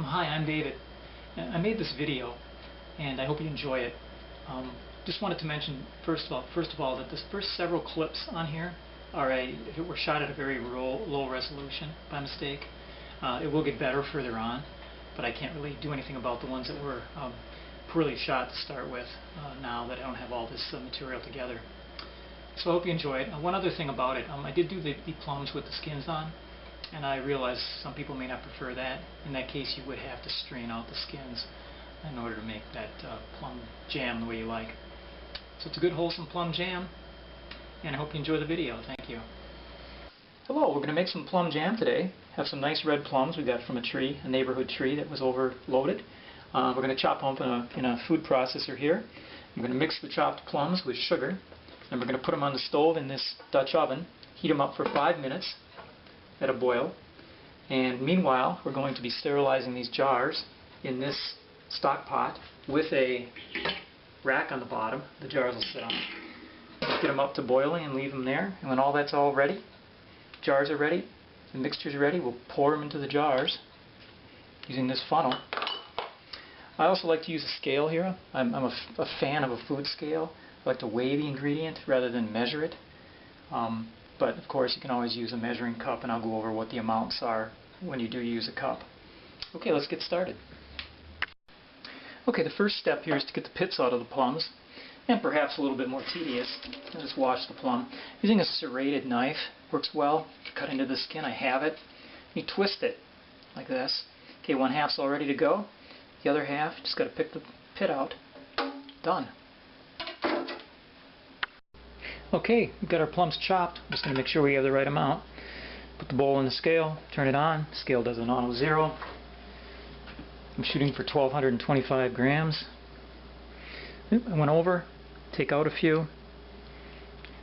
Hi, I'm David. I made this video and I hope you enjoy it. Just wanted to mention first of all that the first several clips on here were shot at a very low resolution by mistake. It will get better further on, but I can't really do anything about the ones that were poorly shot to start with now that I don't have all this material together. So I hope you enjoy it. One other thing about it, I did do the plums with the skins on, and I realize some people may not prefer that. In that case, you would have to strain out the skins in order to make that plum jam the way you like. So it's a good wholesome plum jam, and I hope you enjoy the video. Thank you. Hello, we're going to make some plum jam today. Have some nice red plums we got from a tree, a neighborhood tree that was overloaded. We're going to chop them up in a food processor here. I'm going to mix the chopped plums with sugar, and we're going to put them on the stove in this Dutch oven, heat them up for 5 minutes at a boil, and meanwhile we're going to be sterilizing these jars in this stock pot with a rack on the bottom. The jars will sit on. Get them up to boiling and leave them there, and when all that's all ready, jars are ready, the mixture's ready, we'll pour them into the jars using this funnel. I also like to use a scale here. I'm a fan of a food scale. I like to weigh the ingredient rather than measure it. But of course you can always use a measuring cup, and I'll go over what the amounts are when you do use a cup. Okay, let's get started. Okay, the first step here is to get the pits out of the plums, and perhaps a little bit more tedious, just wash the plum. Using a serrated knife works well to cut into the skin. I have it. You twist it like this. Okay, one half's all ready to go. The other half, just got to pick the pit out. Done. Okay, we've got our plums chopped. I'm just going to make sure we have the right amount. Put the bowl in the scale, turn it on. Scale does an auto zero. I'm shooting for 1,225 grams. I went over, take out a few.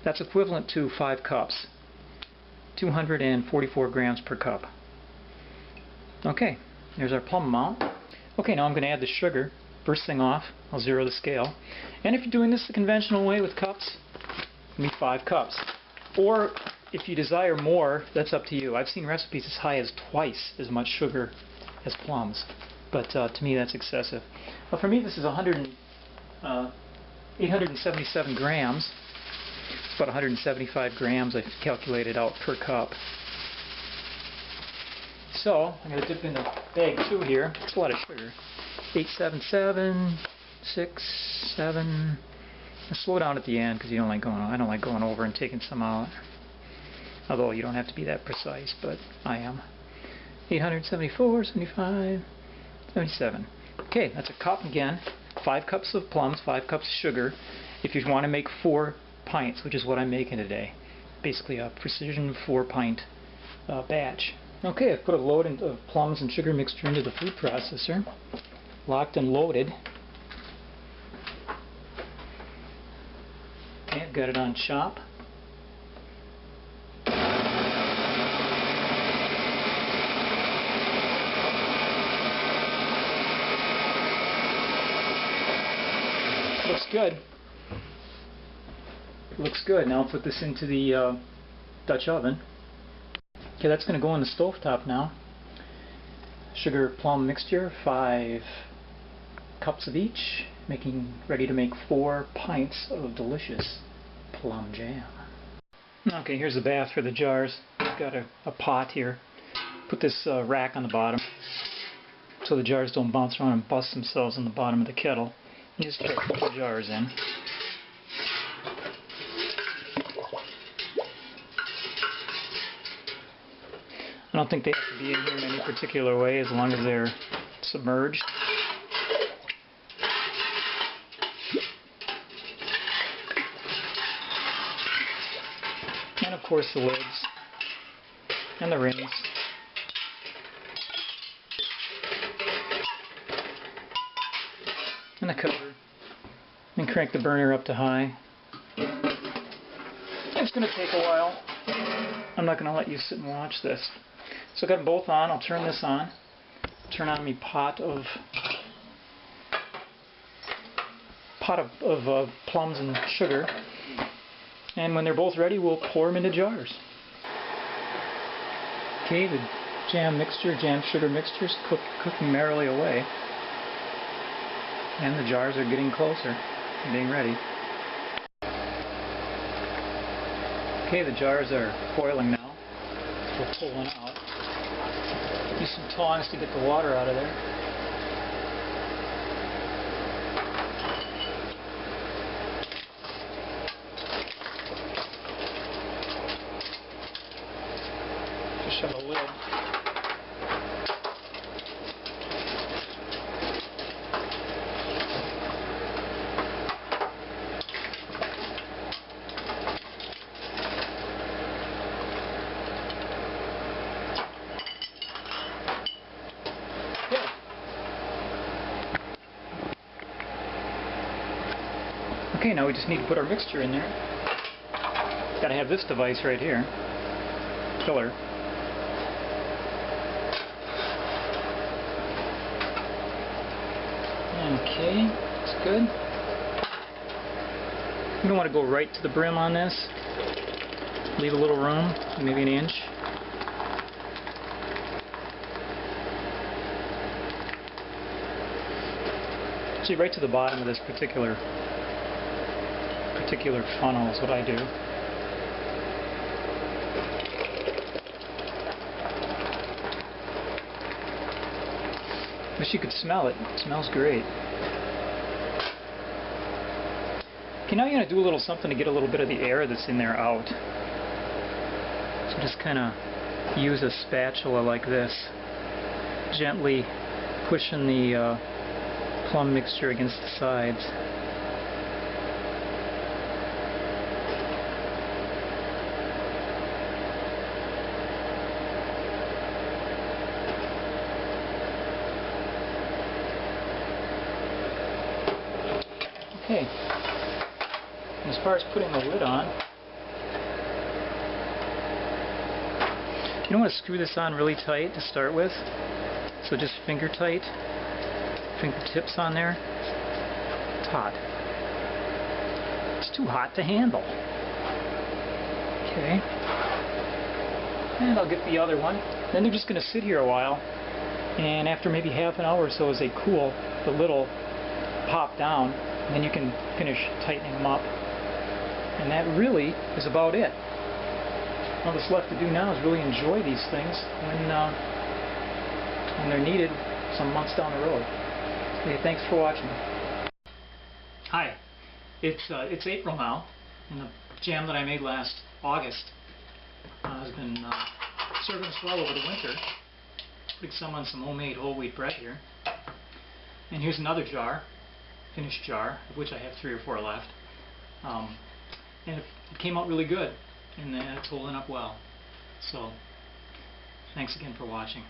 That's equivalent to 5 cups. 244 grams per cup. Okay, there's our plum amount. Okay, now I'm going to add the sugar. First thing off, I'll zero the scale. And if you're doing this the conventional way with cups, need 5 cups. Or if you desire more, that's up to you. I've seen recipes as high as twice as much sugar as plums, but to me that's excessive. Well, for me this is 877 grams. It's about 175 grams I've calculated out per cup. So I'm going to dip in the bag 2 here. It's a lot of sugar. 877, 6, 7. Slow down at the end because I don't like going over and taking some out. Although you don't have to be that precise, but I am. 874, 75, 77. Okay, that's a cup again. 5 cups of plums, 5 cups of sugar. If you want to make 4 pints, which is what I'm making today. Basically a precision 4-pint batch. Okay, I've put a load of plums and sugar mixture into the food processor. Locked and loaded. Okay, I've got it on chop. Looks good. Looks good. Now I'll put this into the Dutch oven. Okay, that's going to go on the stovetop now. Sugar plum mixture, 5 cups of each, ready to make 4 pints of delicious plum jam. Okay, here's the bath for the jars. I've got a pot here. Put this rack on the bottom so the jars don't bounce around and bust themselves in the bottom of the kettle. You just put the jars in. I don't think they have to be in here in any particular way as long as they're submerged. And of course the lids and the rings. And the cover. And crank the burner up to high. It's going to take a while. I'm not going to let you sit and watch this. So I've got them both on. I'll turn this on. Turn on my pot of plums and sugar. And when they're both ready, we'll pour them into jars. Okay, the jam mixture, jam sugar mixture is cooking merrily away. And the jars are getting closer to being ready. Okay, the jars are boiling now. We'll pull one out. Use some tongs to get the water out of there. Just shut the lid. Okay, now we just need to put our mixture in there. Got to have this device right here, filler. Okay, that's good. You don't want to go right to the brim on this. Leave a little room, maybe an inch. Actually, right to the bottom of this particular funnel is what I do. Wish you could smell it. It smells great. Okay, now you're going to do a little something to get a little bit of the air that's in there out. So just kind of use a spatula like this, gently pushing the plum mixture against the sides. Okay, and as far as putting the lid on, you don't want to screw this on really tight to start with, so just finger tight, fingertips on there. It's hot. It's too hot to handle. Okay, and I'll get the other one. Then they're just going to sit here a while, and after maybe half an hour or so as they cool, the lid will pop down. And then you can finish tightening them up. And that really is about it. All that's left to do now is really enjoy these things when they're needed some months down the road. Okay, thanks for watching. Hi, it's April now, and the jam that I made last August has been serving us well over the winter. Putting some on some homemade whole wheat bread here. And here's another jar. Finished jar, of which I have 3 or 4 left, and it came out really good, and it's holding up well. So, thanks again for watching.